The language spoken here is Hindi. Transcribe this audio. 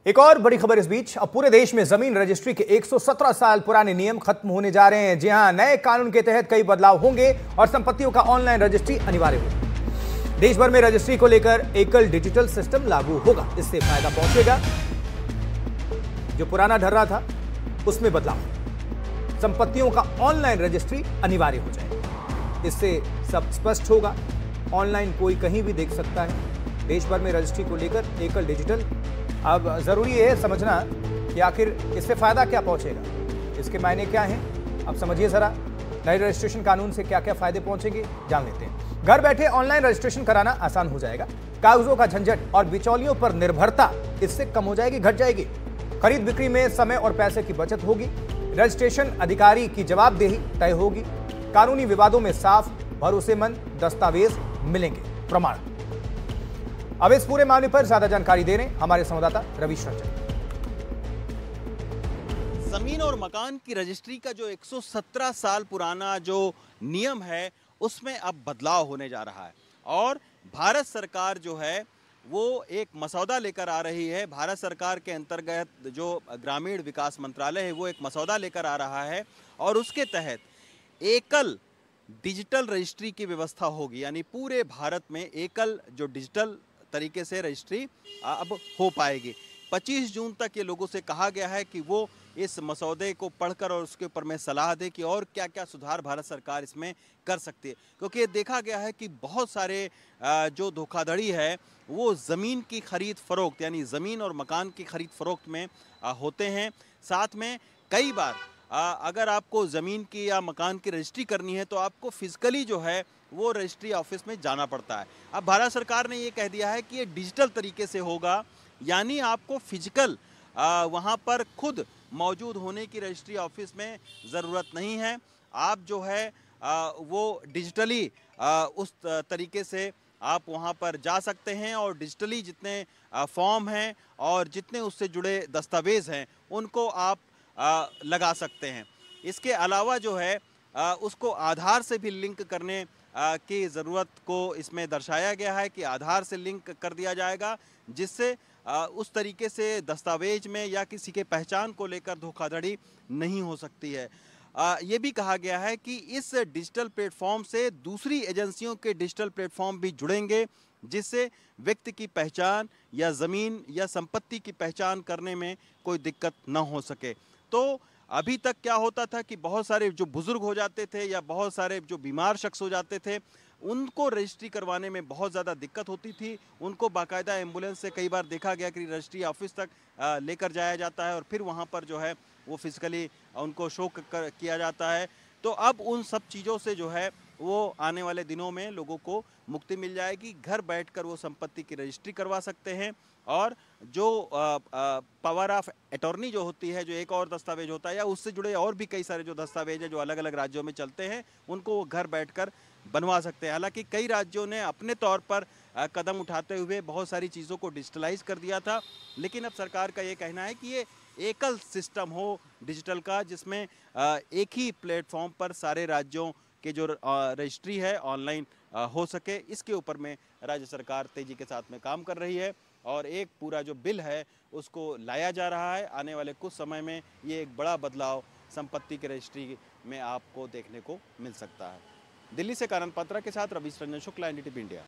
एक और बड़ी खबर इस बीच, अब पूरे देश में जमीन रजिस्ट्री के 117 साल पुराने नियम खत्म होने जा रहे हैं। जी हां, नए कानून के तहत कई बदलाव होंगे और संपत्तियों का ऑनलाइन रजिस्ट्री अनिवार्य होगी। देश भर में रजिस्ट्री को लेकर एकल डिजिटल सिस्टम लागू होगा। इससे फायदा पहुंचेगा, जो पुराना ढर्रा था उसमें बदलाव, संपत्तियों का ऑनलाइन रजिस्ट्री अनिवार्य हो जाएगी। इससे सब स्पष्ट होगा, ऑनलाइन कोई कहीं भी देख सकता है। देश भर में रजिस्ट्री को लेकर एकल डिजिटल। अब जरूरी है समझना कि आखिर इससे फायदा क्या पहुंचेगा, इसके मायने क्या हैं। अब समझिए जरा, नए रजिस्ट्रेशन कानून से क्या क्या फायदे पहुंचेंगे जान लेते हैं। घर बैठे ऑनलाइन रजिस्ट्रेशन कराना आसान हो जाएगा। कागजों का झंझट और बिचौलियों पर निर्भरता इससे कम हो जाएगी, घट जाएगी। खरीद बिक्री में समय और पैसे की बचत होगी। रजिस्ट्रेशन अधिकारी की जवाबदेही तय होगी। कानूनी विवादों में साफ भरोसेमंद दस्तावेज मिलेंगे, प्रमाण। अब इस पूरे मामले पर ज्यादा जानकारी दे रहे हैं हमारे संवाददाता रवीश रंजन। जमीन और मकान की रजिस्ट्री का जो 117 साल पुराना जो नियम है, उसमें अब बदलाव होने जा रहा है और भारत सरकार जो है वो एक मसौदा लेकर आ रही है। भारत सरकार के अंतर्गत जो ग्रामीण विकास मंत्रालय है वो एक मसौदा लेकर आ रहा है और उसके तहत एकल डिजिटल रजिस्ट्री की व्यवस्था होगी। यानी पूरे भारत में एकल जो डिजिटल तरीके से रजिस्ट्री अब हो पाएगी। 25 जून तक ये लोगों से कहा गया है कि वो इस मसौदे को पढ़कर और उसके ऊपर में सलाह दे कि और क्या क्या सुधार भारत सरकार इसमें कर सकती है। क्योंकि ये देखा गया है कि बहुत सारे जो धोखाधड़ी है वो ज़मीन की खरीद फरोख्त यानी ज़मीन और मकान की खरीद फरोख्त में होते हैं। साथ में कई बार अगर आपको ज़मीन की या मकान की रजिस्ट्री करनी है तो आपको फिजिकली जो है वो रजिस्ट्री ऑफिस में जाना पड़ता है। अब भारत सरकार ने ये कह दिया है कि ये डिजिटल तरीके से होगा, यानी आपको फिजिकल वहाँ पर खुद मौजूद होने की रजिस्ट्री ऑफिस में ज़रूरत नहीं है। आप जो है वो डिजिटली उस तरीके से आप वहाँ पर जा सकते हैं और डिजिटली जितने फॉर्म हैं और जितने उससे जुड़े दस्तावेज़ हैं उनको आप लगा सकते हैं। इसके अलावा जो है उसको आधार से भी लिंक करने की ज़रूरत को इसमें दर्शाया गया है कि आधार से लिंक कर दिया जाएगा, जिससे उस तरीके से दस्तावेज में या किसी के पहचान को लेकर धोखाधड़ी नहीं हो सकती है। ये भी कहा गया है कि इस डिजिटल प्लेटफॉर्म से दूसरी एजेंसियों के डिजिटल प्लेटफॉर्म भी जुड़ेंगे, जिससे व्यक्ति की पहचान या ज़मीन या संपत्ति की पहचान करने में कोई दिक्कत न हो सके। तो अभी तक क्या होता था कि बहुत सारे जो बुजुर्ग हो जाते थे या बहुत सारे जो बीमार शख्स हो जाते थे, उनको रजिस्ट्री करवाने में बहुत ज़्यादा दिक्कत होती थी। उनको बाकायदा एम्बुलेंस से कई बार देखा गया कि रजिस्ट्री ऑफिस तक लेकर जाया जाता है और फिर वहाँ पर जो है वो फिजिकली उनको शो किया जाता है। तो अब उन सब चीज़ों से जो है वो आने वाले दिनों में लोगों को मुक्ति मिल जाएगी। घर बैठकर वो संपत्ति की रजिस्ट्री करवा सकते हैं और जो पावर ऑफ अटॉर्नी जो होती है, जो एक और दस्तावेज होता है या उससे जुड़े और भी कई सारे जो दस्तावेज हैं जो अलग अलग राज्यों में चलते हैं, उनको वो घर बैठकर बनवा सकते हैं। हालांकि कई राज्यों ने अपने तौर पर कदम उठाते हुए बहुत सारी चीज़ों को डिजिटलाइज कर दिया था, लेकिन अब सरकार का ये कहना है कि ये एकल सिस्टम हो डिजिटल का, जिसमें एक ही प्लेटफॉर्म पर सारे राज्यों के जो रजिस्ट्री है ऑनलाइन हो सके। इसके ऊपर में राज्य सरकार तेजी के साथ में काम कर रही है और एक पूरा जो बिल है उसको लाया जा रहा है। आने वाले कुछ समय में ये एक बड़ा बदलाव संपत्ति की रजिस्ट्री में आपको देखने को मिल सकता है। दिल्ली से कानन पात्रा के साथ रवीश रंजन शुक्ला, एनडीटीवी इंडिया।